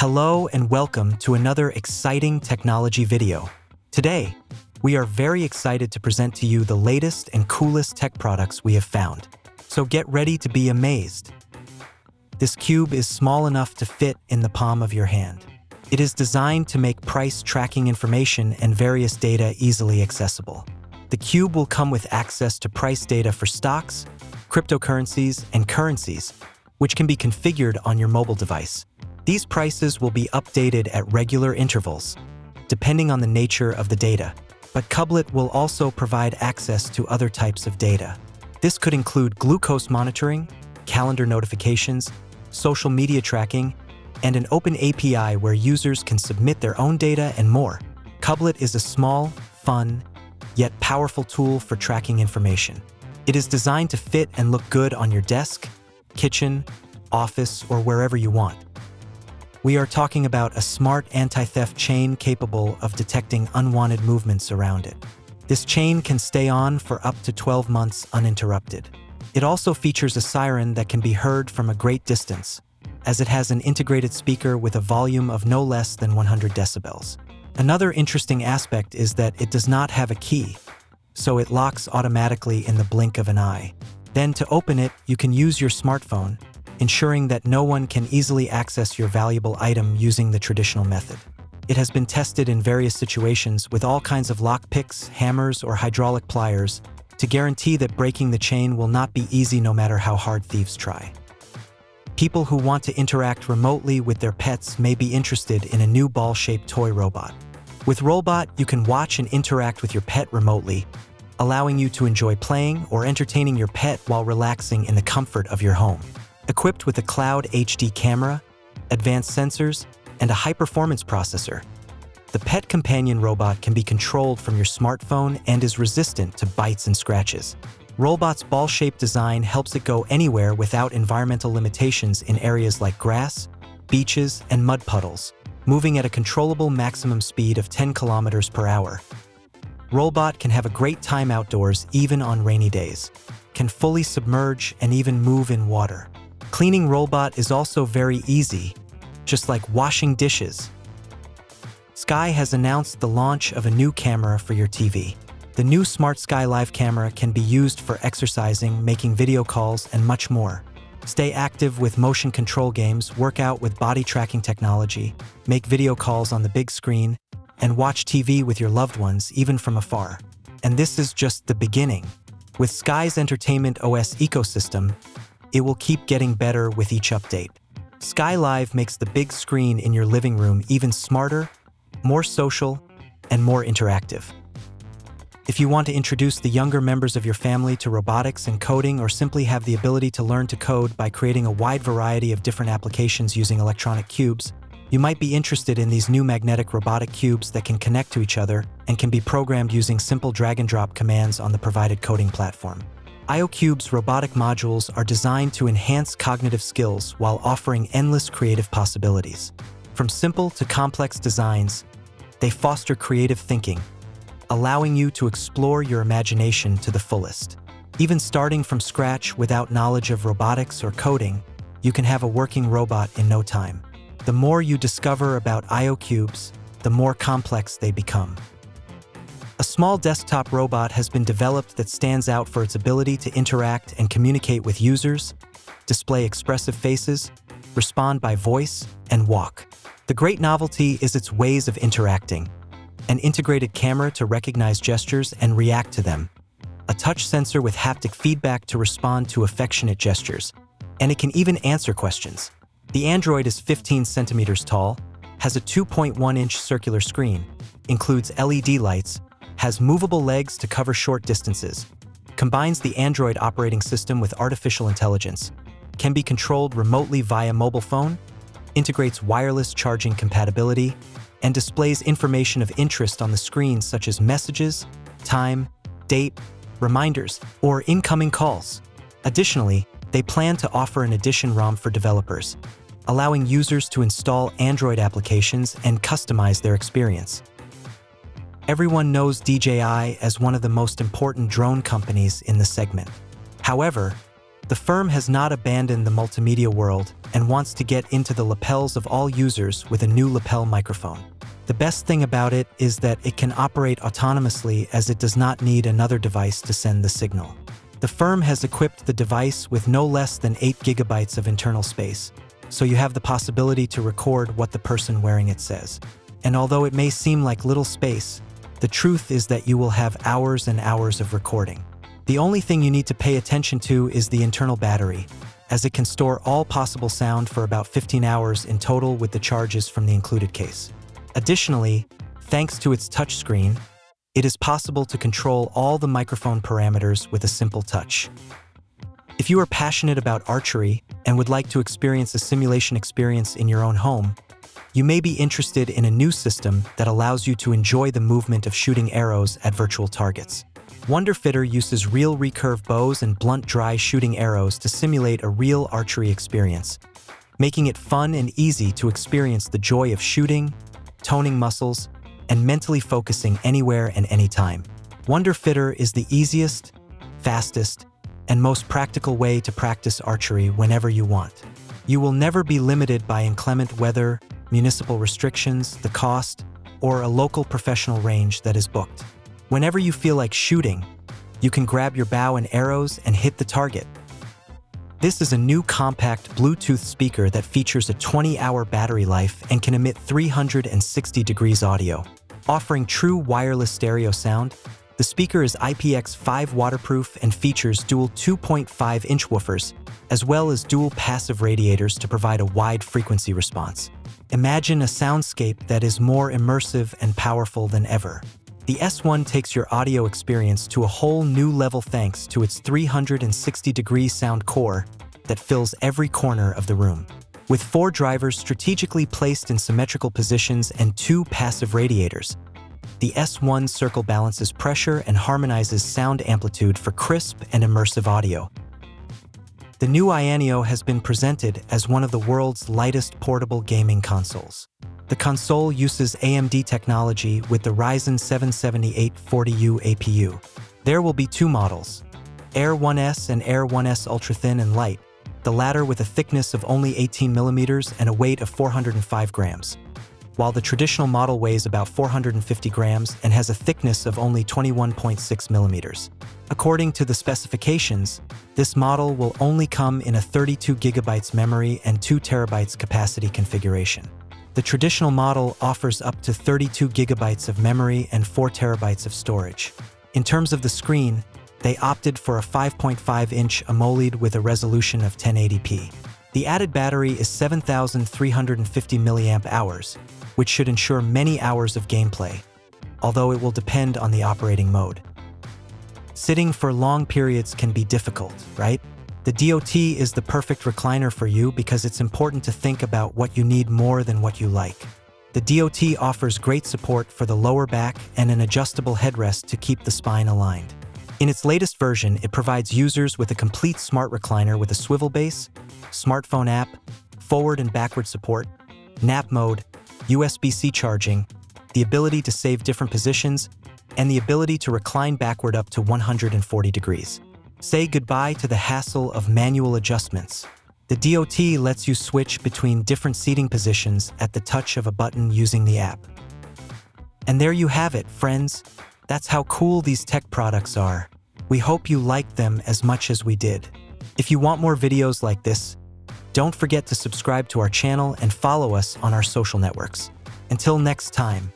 Hello and welcome to another exciting technology video. Today, we are very excited to present to you the latest and coolest tech products we have found. So get ready to be amazed. This cube is small enough to fit in the palm of your hand. It is designed to make price tracking information and various data easily accessible. The cube will come with access to price data for stocks, cryptocurrencies, and currencies, which can be configured on your mobile device. These prices will be updated at regular intervals, depending on the nature of the data. But Kublet will also provide access to other types of data. This could include glucose monitoring, calendar notifications, social media tracking, and an open API where users can submit their own data and more. Kublet is a small, fun, yet powerful tool for tracking information. It is designed to fit and look good on your desk, kitchen, office, or wherever you want. We are talking about a smart anti-theft chain capable of detecting unwanted movements around it. This chain can stay on for up to 12 months uninterrupted. It also features a siren that can be heard from a great distance, as it has an integrated speaker with a volume of no less than 100 decibels. Another interesting aspect is that it does not have a key, so it locks automatically in the blink of an eye. Then to open it, you can use your smartphone, ensuring that no one can easily access your valuable item using the traditional method. It has been tested in various situations with all kinds of lockpicks, hammers, or hydraulic pliers to guarantee that breaking the chain will not be easy no matter how hard thieves try. People who want to interact remotely with their pets may be interested in a new ball-shaped toy robot. With Rollbot, you can watch and interact with your pet remotely, allowing you to enjoy playing or entertaining your pet while relaxing in the comfort of your home. Equipped with a cloud HD camera, advanced sensors, and a high-performance processor, the pet companion robot can be controlled from your smartphone and is resistant to bites and scratches. Rollbot's ball-shaped design helps it go anywhere without environmental limitations in areas like grass, beaches, and mud puddles, moving at a controllable maximum speed of 10 kilometers per hour. Rollbot can have a great time outdoors even on rainy days, can fully submerge and even move in water. Cleaning Rollbot is also very easy, just like washing dishes. Sky has announced the launch of a new camera for your TV. The new Smart Sky Live camera can be used for exercising, making video calls, and much more. Stay active with motion control games, work out with body tracking technology, make video calls on the big screen, and watch TV with your loved ones even from afar. And this is just the beginning. With Sky's Entertainment OS ecosystem, it will keep getting better with each update. Sky Live makes the big screen in your living room even smarter, more social, and more interactive. If you want to introduce the younger members of your family to robotics and coding, or simply have the ability to learn to code by creating a wide variety of different applications using electronic cubes, you might be interested in these new magnetic robotic cubes that can connect to each other and can be programmed using simple drag-and-drop commands on the provided coding platform. ioCube's robotic modules are designed to enhance cognitive skills while offering endless creative possibilities. From simple to complex designs, they foster creative thinking, allowing you to explore your imagination to the fullest. Even starting from scratch without knowledge of robotics or coding, you can have a working robot in no time. The more you discover about ioCubes, the more complex they become. A small desktop robot has been developed that stands out for its ability to interact and communicate with users, display expressive faces, respond by voice, and walk. The great novelty is its ways of interacting. An integrated camera to recognize gestures and react to them, a touch sensor with haptic feedback to respond to affectionate gestures, and it can even answer questions. The Android is 15 centimeters tall, has a 2.1-inch circular screen, includes LED lights, has movable legs to cover short distances, combines the Android operating system with artificial intelligence, can be controlled remotely via mobile phone, integrates wireless charging compatibility, and displays information of interest on the screen such as messages, time, date, reminders, or incoming calls. Additionally, they plan to offer an edition ROM for developers, allowing users to install Android applications and customize their experience. Everyone knows DJI as one of the most important drone companies in the segment. However, The firm has not abandoned the multimedia world and wants to get into the lapels of all users with a new lapel microphone. The best thing about it is that it can operate autonomously, as it does not need another device to send the signal. The firm has equipped the device with no less than 8 gigabytes of internal space, so you have the possibility to record what the person wearing it says. And although it may seem like little space, the truth is that you will have hours and hours of recording. The only thing you need to pay attention to is the internal battery, as it can store all possible sound for about 15 hours in total with the charges from the included case. Additionally, thanks to its touchscreen, it is possible to control all the microphone parameters with a simple touch. If you are passionate about archery and would like to experience a simulation experience in your own home, you may be interested in a new system that allows you to enjoy the movement of shooting arrows at virtual targets. WonderFitter uses real recurve bows and blunt dry shooting arrows to simulate a real archery experience, making it fun and easy to experience the joy of shooting, toning muscles, and mentally focusing anywhere and anytime. WonderFitter is the easiest, fastest, and most practical way to practice archery whenever you want. You will never be limited by inclement weather, municipal restrictions, the cost, or a local professional range that is booked. Whenever you feel like shooting, you can grab your bow and arrows and hit the target. This is a new compact Bluetooth speaker that features a 20-hour battery life and can emit 360 degrees audio. Offering true wireless stereo sound, the speaker is IPX5 waterproof and features dual 2.5-inch woofers, as well as dual passive radiators to provide a wide frequency response. Imagine a soundscape that is more immersive and powerful than ever. The S1 takes your audio experience to a whole new level thanks to its 360-degree sound core that fills every corner of the room. With 4 drivers strategically placed in symmetrical positions and 2 passive radiators, the S1 circle balances pressure and harmonizes sound amplitude for crisp and immersive audio. The new Ayaneo has been presented as one of the world's lightest portable gaming consoles. The console uses AMD technology with the Ryzen 7 7840U APU. There will be 2 models, Air 1S and Air 1S Ultra Thin and Light, the latter with a thickness of only 18 millimeters and a weight of 405 grams, while the traditional model weighs about 450 grams and has a thickness of only 21.6 millimeters. According to the specifications, this model will only come in a 32 gigabytes memory and 2 terabytes capacity configuration. The traditional model offers up to 32 gigabytes of memory and 4 terabytes of storage. In terms of the screen, they opted for a 5.5-inch AMOLED with a resolution of 1080p. The added battery is 7,350 mAh, which should ensure many hours of gameplay, although it will depend on the operating mode. Sitting for long periods can be difficult, right? The DOT is the perfect recliner for you because it's important to think about what you need more than what you like. The DOT offers great support for the lower back and an adjustable headrest to keep the spine aligned. In its latest version, it provides users with a complete smart recliner with a swivel base, smartphone app, forward and backward support, nap mode, USB-C charging, the ability to save different positions, and the ability to recline backward up to 140 degrees. Say goodbye to the hassle of manual adjustments. The DOT lets you switch between different seating positions at the touch of a button using the app. And there you have it, friends. That's how cool these tech products are. We hope you liked them as much as we did. If you want more videos like this, don't forget to subscribe to our channel and follow us on our social networks. Until next time.